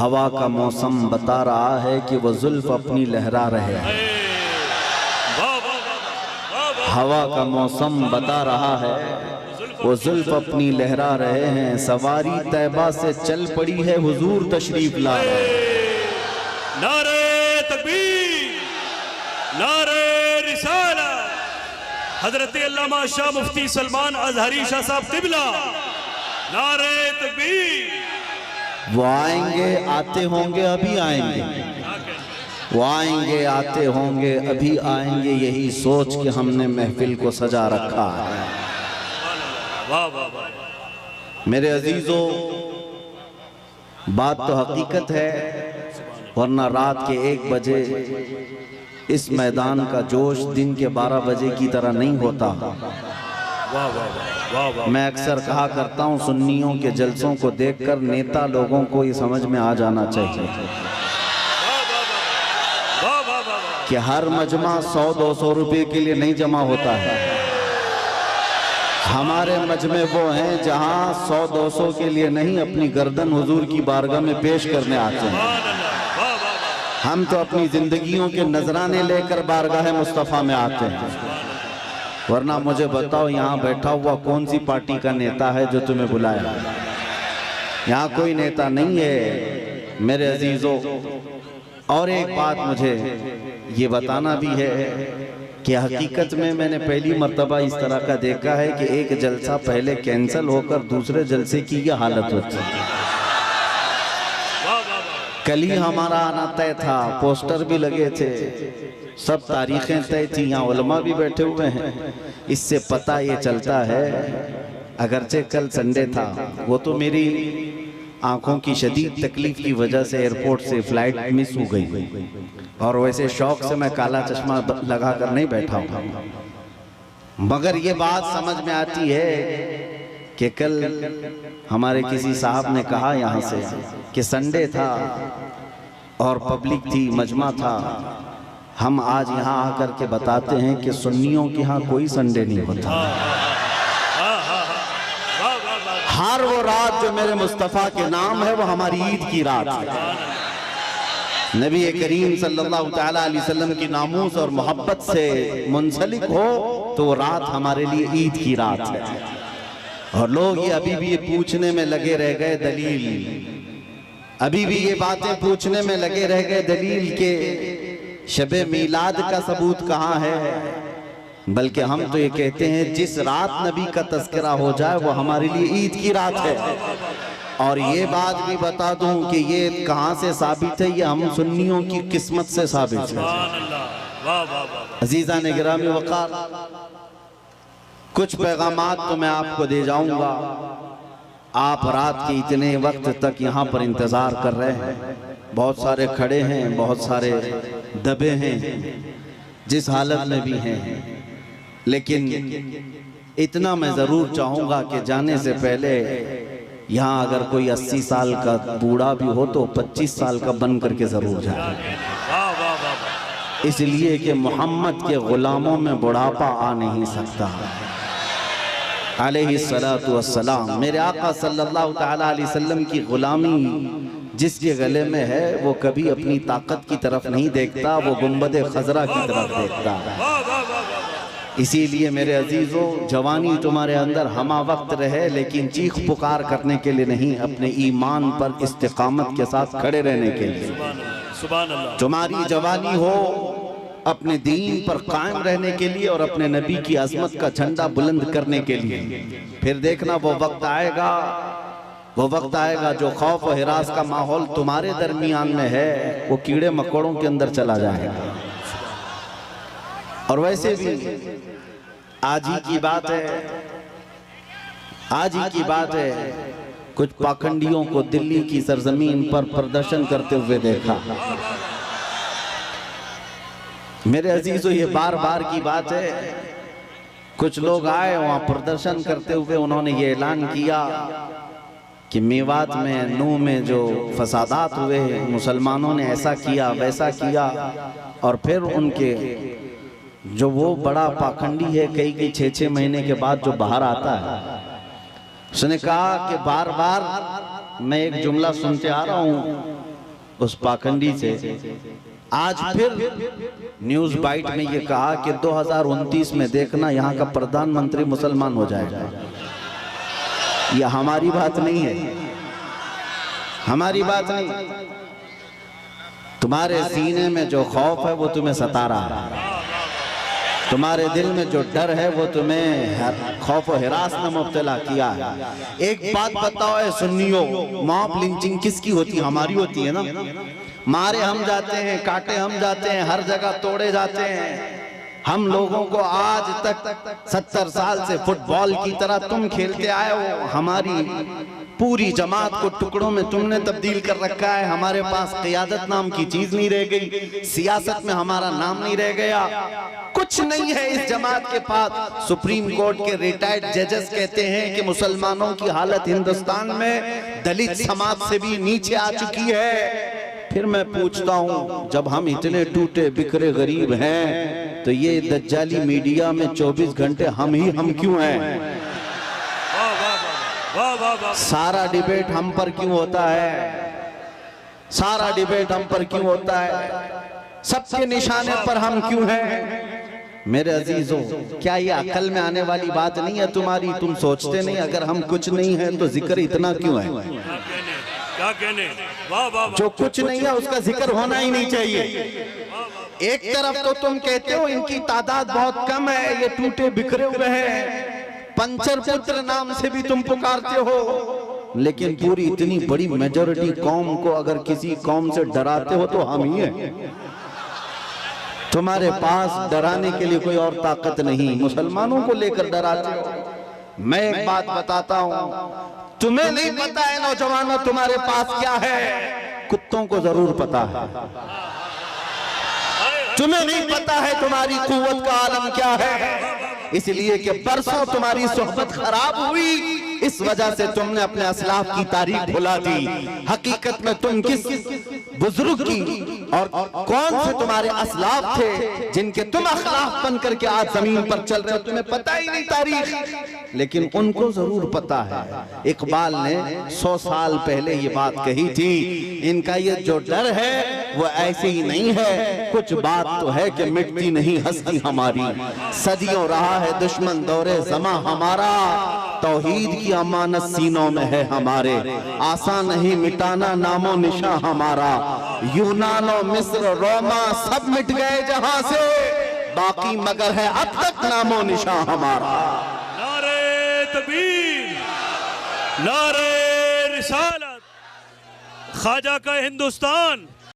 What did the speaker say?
हवा का मौसम बता रहा है कि वो जुल्फ अपनी लहरा रहे हैं। हवा का मौसम बता रहा है वो जुल्फ अपनी लहरा रहे हैं। सवारी तैबा से चल पड़ी है, हुजूर तशरीफ ला रहे हैं। नारे तकबीर, नारे रिसालत। हजरत अल्लामा शाह मुफ्ती सलमान अजहरी शाह साहब क़िबला, नारे तकबीर। वो आएंगे, आते होंगे, अभी आएंगे। वो आएंगे, आते होंगे, अभी आएंगे। यही सोच के हमने महफिल को सजा रखा है। वाह वाह वाह। मेरे अजीजों, बात तो हकीकत है, वरना रात के 1 बजे इस मैदान का जोश दिन के 12 बजे की तरह नहीं होता। वाह वाह वाह वाह। मैं अक्सर कहा करता हूँ, सुन्नियों के जलसों को देखकर नेता लोगों को ये समझ में आ जाना चाहिए कि हर मजमा 100-200 रुपए के लिए नहीं जमा होता है। हमारे मजमे वो हैं जहाँ 100-200 के लिए नहीं, अपनी गर्दन हुजूर की बारगाह में पेश करने आते हैं। हम तो अपनी जिंदगियों के नजराने लेकर बारगाह मुस्तफ़ा में आते हैं। वरना मुझे बताओ, यहाँ बैठा हुआ कौन सी पार्टी का नेता है जो तुम्हें बुलाया? यहाँ कोई नेता नहीं है मेरे अजीजों। और एक बात मुझे ये बताना भी है कि हकीकत में मैंने पहली मर्तबा इस तरह का देखा है कि एक जलसा पहले कैंसिल होकर दूसरे जलसे की यह हालत होती है। कल ही हमारा आना तय था, पोस्टर भी लगे थे, सब तारीखें तय थी, यहाँ उलमा भी बैठे हुए हैं। इससे पता ये चलता है, अगरचे कल संडे था, वो तो मेरी आंखों की शदीद तकलीफ की वजह से एयरपोर्ट से फ्लाइट मिस हो गई, और वैसे शौक से मैं काला चश्मा लगा कर नहीं बैठा हूँ। मगर ये बात समझ में आती है कि कल हमारे किसी साहब ने कहा यहाँ से कि संडे था और पब्लिक थी, मजमा था। हम आज यहाँ आकर के बताते हैं कि सुन्नियों के यहाँ कोई संडे नहीं होता। हर वो रात जो मेरे मुस्तफ़ा के नाम है वो हमारी ईद की रात है। नबी करीम सल्लल्लाहु तआला अलैहि वसल्लम की नामूस और मोहब्बत से मुंसलिक हो तो वो रात हमारे लिए ईद की रात है। और लोग ये अभी भी ये पूछने में लगे रह गए दलील, अभी भी ये बातें पूछने में लगे रह गए दलील के शबे मीलाद का सबूत कहाँ है। बल्कि हम तो ये कहते हैं जिस रात नबी का तज़किरा हो जाए वो हमारे लिए ईद की रात है। और ये बात भी बता दूं कि ये कहाँ से साबित है, ये हम सुन्नियों की किस्मत से साबित है। अजीज़ान गिरामी वक़ार, कुछ पैगामात तो मैं आपको दे जाऊंगा। आप रात के इतने वक्त तक यहाँ पर इंतज़ार कर रहे हैं, बहुत सारे खड़े हैं, बहुत सारे दबे हैं, जिस हालत में भी हैं। लेकिन इतना मैं ज़रूर चाहूँगा कि जाने से पहले यहाँ अगर कोई 80 साल का बूढ़ा भी हो तो 25 साल का बन करके ज़रूर जाए, इसलिए कि मोहम्मद के ग़ुलामों में बुढ़ापा आ नहीं सकता। अलैहिस्सलातु वस्सलाम, मेरे आका सल्लल्लाहु तआला अलैहि वसल्लम की ग़ुलामी जिसके गले में है वो कभी अपनी ताकत की तरफ नहीं देखता, वो गुंबद खजरा की तरफ देखता है। इसीलिए मेरे अजीज़ों, जवानी तुम्हारे अंदर हमा वक्त रहे, लेकिन चीख पुकार करने के लिए नहीं, अपने ईमान पर इस्तिकामत के साथ खड़े रहने के लिए। तुम्हारी जवानी हो अपने दीन पर कायम रहने के लिए और अपने नबी की अज़मत का झंडा बुलंद करने के लिए। फिर देखना वो वक्त आएगा, वो वक्त आएगा जो खौफ और हिरास का माहौल तुम्हारे दरमियान में है वो कीड़े मकोड़ों के अंदर चला जाएगा। और वैसे भी आज ही की बात है, आज ही की बात है, कुछ पाखंडियों को दिल्ली की सरजमीन पर प्रदर्शन करते हुए देखा। मेरे अजीजों, ये बार बार की बात है, कुछ लोग आए वहाँ प्रदर्शन करते हुए, उन्होंने ये ऐलान किया कि मेवात में, नूह में जो फसादात हुए, मुसलमानों ने ऐसा किया वैसा किया। और फिर उनके जो वो बड़ा पाखंडी है, कई 6-6 महीने के बाद जो बाहर आता है, उसने कहा कि बार बार मैं एक जुमला सुनते आ रहा हूँ उस पाखंडी से आज फिर न्यूज बाइट में ये कहा कि 2029 में देखना यहाँ का प्रधानमंत्री मुसलमान हो जाएगा। ये हमारी बात नहीं है, हमारी बात नहीं। तुम्हारे सीने में जो खौफ है वो तुम्हें सता रहा है, तुम्हारे दिल में जो डर है वो तुम्हें खौफ और हिरास में मुब्तला किया है। एक बात बताओ ऐ सुन्नियों, मॉब लिंचिंग किसकी होती है? हमारी होती है ना। मारे हम जाते हैं, काटे हम जाते हैं, हर जगह तोड़े जाते हैं। हम लोगों को आज तक 70 साल से फुटबॉल की तरह तुम खेलते आए हो। हमारी पूरी जमात को टुकड़ों में तुमने तब्दील कर रखा है। हमारे पास क़ियादत नाम की चीज नहीं रह गई, सियासत में हमारा नाम नहीं रह गया, कुछ नहीं है इस जमात के पास। सुप्रीम कोर्ट के रिटायर्ड जजेस कहते हैं कि मुसलमानों की हालत हिंदुस्तान में दलित समाज से भी नीचे आ चुकी है। फिर मैं पूछता हूँ, जब हम इतने टूटे बिखरे गरीब हैं तो ये दज्जाली मीडिया में 24 घंटे हम क्यों हैं? सारा डिबेट हम पर क्यों होता है? सारा डिबेट हम पर क्यों होता है? सबके निशाने पर हम क्यों हैं? मेरे अजीजों, क्या ये अकल में आने वाली बात नहीं है तुम्हारी? तुम सोचते नहीं अगर हम कुछ नहीं है तो जिक्र इतना क्यों है? क्या कहने? वाह वाह। जो कुछ नहीं है उसका जिक्र होना ही नहीं चाहिए। एक तरफ तो तुम कहते हो इनकी तादाद बहुत कम है, ये टूटे बिखरे हुए हैं, पंचर पुत्र नाम से भी तुम पुकारते हो, लेकिन पूरी इतनी बड़ी मेजॉरिटी कौम को अगर किसी कौम से डराते हो तो हम ही हैं। तुम्हारे पास डराने के लिए कोई और ताकत नहीं, मुसलमानों को लेकर डराते हो। मैं एक बात बताता हूं, तुम्हें नहीं पता है नौजवानों तुम्हारे पास क्या है, कुत्तों को जरूर पता है। तुम्हें नहीं पता है तुम्हारी कुव्वत का आलम क्या है, इसलिए कि परसों तुम्हारी सोहबत खराब हुई, इस वजह से तुमने अपने असलाफ की तारीख भुला दी। हकीकत में तुम किस बुजुर्ग की और कौन से तुम्हारे असलाफ थे जिनके तुम अखलाफ बन करके आज जमीन पर चल रहे हो, तुम्हें पता ही नहीं तारीख, लेकिन उनको जरूर पता है। इकबाल ने 100 साल पहले ये बात कही थी, इनका ये जो डर है वो ऐसे ही नहीं है, कुछ बात तो है कि मिटती नहीं हस्ती हमारी। सदियों रहा है दुश्मन दौरे ज़मा हमारा, तौहीद की अमानत सीनों में है हमारे, आसान नहीं मिटाना नामो निशा हमारा। यूनानो मिस्र रोमा सब मिट गए जहां से, बाकी मगर है अब तक नामो निशा हमारा। नारे तकबीर, नारे रिसालत, ख्वाजा का हिंदुस्तान।